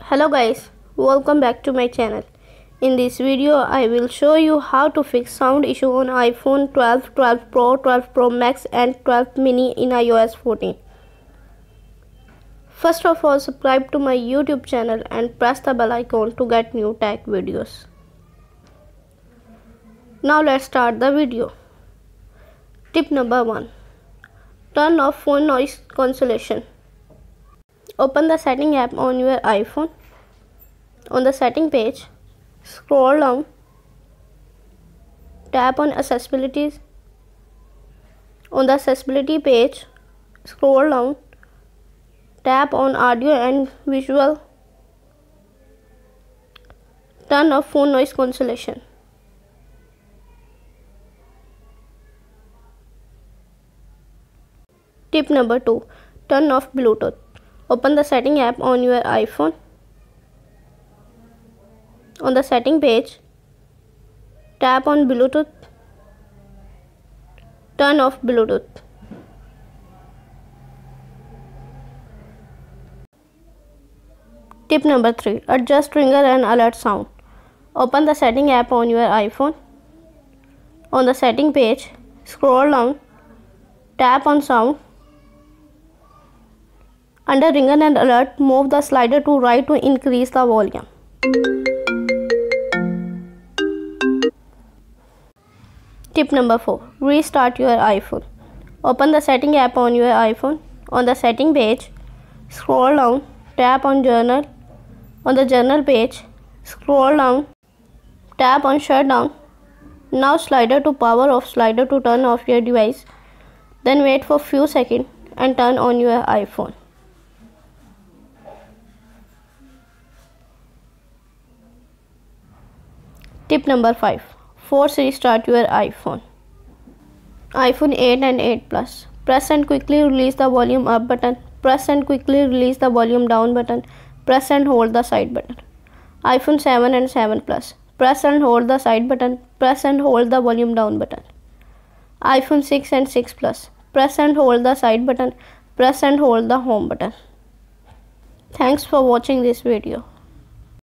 Hello guys, welcome back to my channel. In this video I will show you how to fix sound issue on iPhone 12, 12 Pro, 12 Pro Max and 12 mini in iOS 14. First of all, subscribe to my YouTube channel and press the bell icon to get new tech videos. Now let's start the video. Tip number 1. Turn off phone noise cancellation. Open the setting app on your iPhone. On the setting page, scroll down, tap on accessibilities. On the accessibility page, scroll down, tap on audio and visual. Turn off phone noise cancellation. Tip number 2. Turn off Bluetooth. Open the setting app on your iPhone. On the setting page, tap on Bluetooth. Turn off Bluetooth. Tip number 3. Adjust ringer and alert sound. Open the setting app on your iPhone. On the setting page, scroll down, tap on sound. Under ringer and alert, move the slider to right to increase the volume. Tip number 4. Restart your iPhone. Open the setting app on your iPhone. On the setting page, scroll down, tap on journal. On the journal page, scroll down, tap on shutdown. Now slider to power off, slider to turn off your device. Then wait for few seconds and turn on your iPhone. Tip number 5. Force restart your iPhone. iPhone 8 and 8 Plus. Press and quickly release the volume up button. Press and quickly release the volume down button. Press and hold the side button. iPhone 7 and 7 Plus. Press and hold the side button. Press and hold the volume down button. iPhone 6 and 6 Plus. Press and hold the side button. Press and hold the home button. Thanks for watching this video.